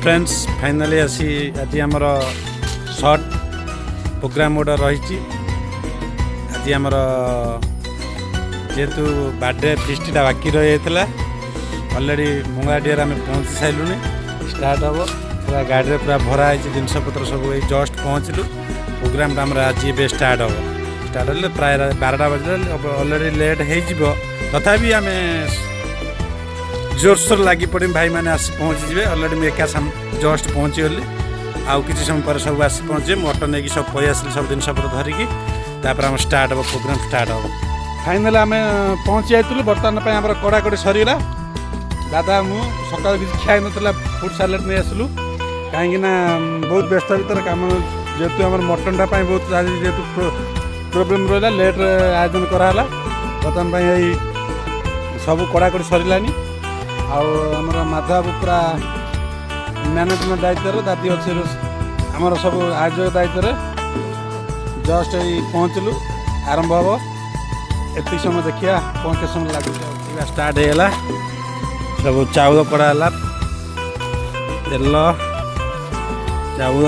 Friends finally आसी आज आमर सर्ट प्रोग्राम गोटे रही आज आमर जेहेतु बर्थडे फिस्टा बाकी रही अलरेडी मंगलाडियर आम पहुँची सारूँ स्टार्ट हम पूरा गाड़ी पूरा भराई जिनपतर सब जस्ट पहुँचलु प्रोग्राम आज ये स्टार्ट हम प्राय 12टा बजे अलरेडी लेट हो तथापि आम जोरसोर लगी पड़ी भाई मैंने आसी पहुँची जे अलरेडी मुझे एका जस्ट पहुँची गली आउ कि समय पर सब आसी पहुँचे मटन नहीं सब पलि आस सब जिनपतर धरिकी आम स्टार्ट हम प्रोग्राम स्टार्ट हम फाइनाल आम पहुँची जाइलु बर्तमान आम कड़ाकड़ी सरीगला दादा मु सकाल किसी खाई ना फुड सालाड नहीं आसलु कहीं बहुत व्यस्त भर कम जेहेतु आम मटनटा बहुत आज जेहेतु प्रोब्लेम रहा लेट आयोजन कराला बर्तमान यही सब कड़ाकड़ी सरिलानी आमर माधव पूरा मैनेजमेंट दायित्व दादी अच्छे आमर सब आयोजक दायित्व जस्ट यही पहुँचलु आरंभ हम एति समय देखिया कौन के समय लगे स्टार्ट होगा सब चाउल कड़ा तेल चाउल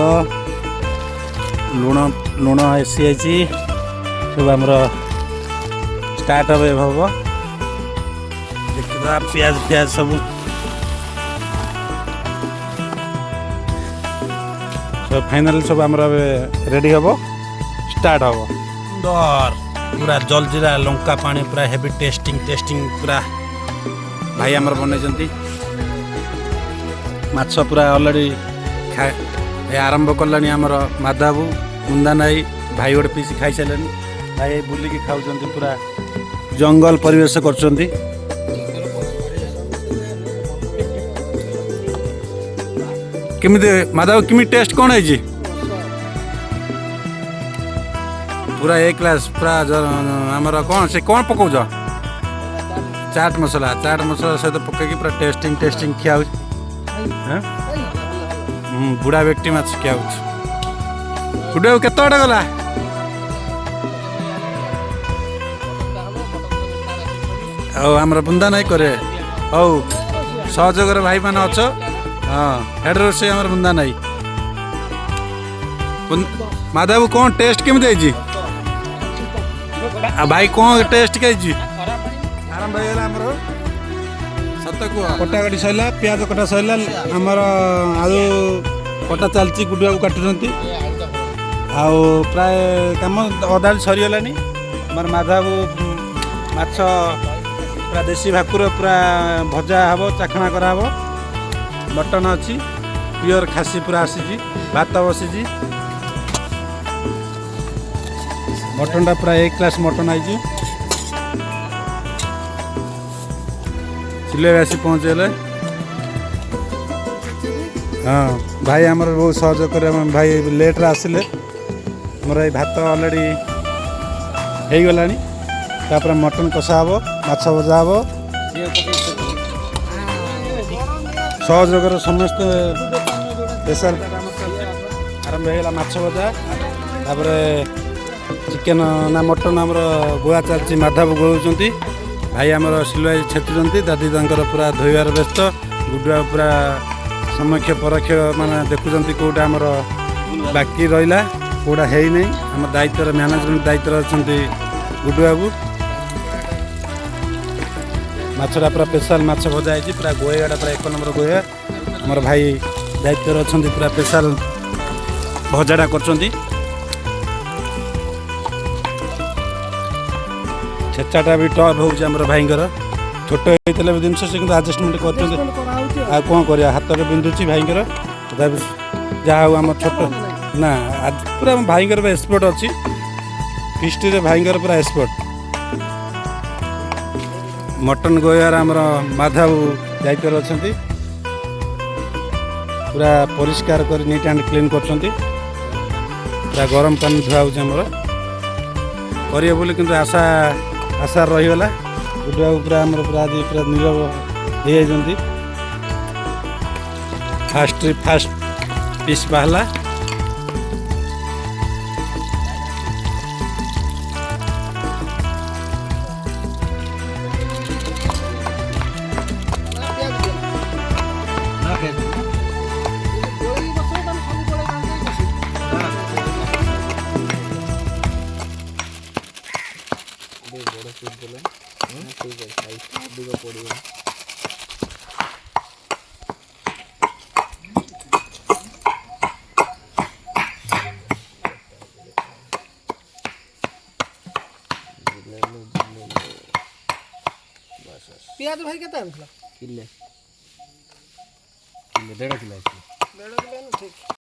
लुण लुण एसी सब आमर स्टार्ट हम देखा पियाज फियाज सब सब फाइनाल सब आमर रेडी हम स्टार्ट हम सुंदर पूरा जलजीरा लंका पानी पूरा हेवी टेस्टिंग पूरा भाई आमर बनई माछ पूरा अलरेडी आरंभ कलानी आमर माधव मुंदा नाई भाई गोटे पीस खाई सारे भाई बुलिकी खाऊँ पूरा जंगल परिवेश कर माधव किमी टेस्ट कौन है पूरा एक क्लास पूरा आमर कौन से कौन पकाउछ चाट मसला सहित पकईकि पूरा टेस्टिंग खिया बुढ़ा व्यक्ति माछ खिया बुढ़ा केत गला आमर बुंदा नहीं करे हौ सहयोग भाई मान अछ हाँ हेड रोसे आमर बुंदा नहीं माधव कौन टेस्ट केमी भाई कौन टेस्ट कही आरंभ हो सत कह कटाकटी सरला पियाज कटा सरला आमर आलू कटा चलती गुडुआ को काटुंट प्राय कम अधा सरीगलानी आमर माधव माछ पूरा देसी भाकुर पूरा भजा हम चाखणा कराब मटन अच्छी प्योर खासी पूरा आसी भात बसी मटनटा पूरा एक क्लास मटन आई सिले आसी पहुँचेले हाँ भाई आमर बहुत सहयोग कर भाई लेट्रे आसिले मोर ये भात अलरेडी हो गला मटन कषा हम माछ भजा हम सहयोग समस्त स्पेशल आरंभ होगा माछ भजा तापर चिकेन ना मटन आमर गोआ चलती माधव गोलुंट भाई आमर सिलवाई छेचुंट दादी पूरा धोइबार व्यस्त गुडुआ पूरा समक्ष परक्ष माने देखुंत कौटा आमर बाकी रहा कौटा है नहीं आम दायित्व मैनेजमेंट दायित्व अच्छा गुडुआ बाबू माछटा पूरा स्पेशल माछ भजा है पूरा गोएगाटा पूरा 1 नंबर गोए आमर भाई दायित्व अच्छा पूरा स्पेशल भजाटा कर छेचाटा भी टफ हो भाई छोट होता भी जिन से आडजस्टमेंट कर कौन कर हाथ में बिंधुची भाई जहाँ आम छोट ना पूरा भाई एक्सपर्ट अच्छी फिस्टी भाई पूरा एक्सपर्ट मटन गोयार आमर माधव दायित्व अच्छा पूरा परिष्कार कर नीट एंड क्लीन कर पूरा गरम पानी धुआमर करे बोली किंतु आशा रहीगला गुडुआ पूरा आमर पूरा आज पूरा नीरव हो फास्ट पीस बाहला ଟିକେ ବଡ଼ ପିସ୍ ଦେଲେ ଠିକ୍ ଅଛି ସାଇଜ୍ ଅଧିକ ପଡ଼ିବ। ପିଆଜ ଭାଇ କେତେ ଆଣିଥିଲ? କିଲେ 1.5 କିଲୋ ଅଛି। 1.5 କିଲୋ ଠିକ୍।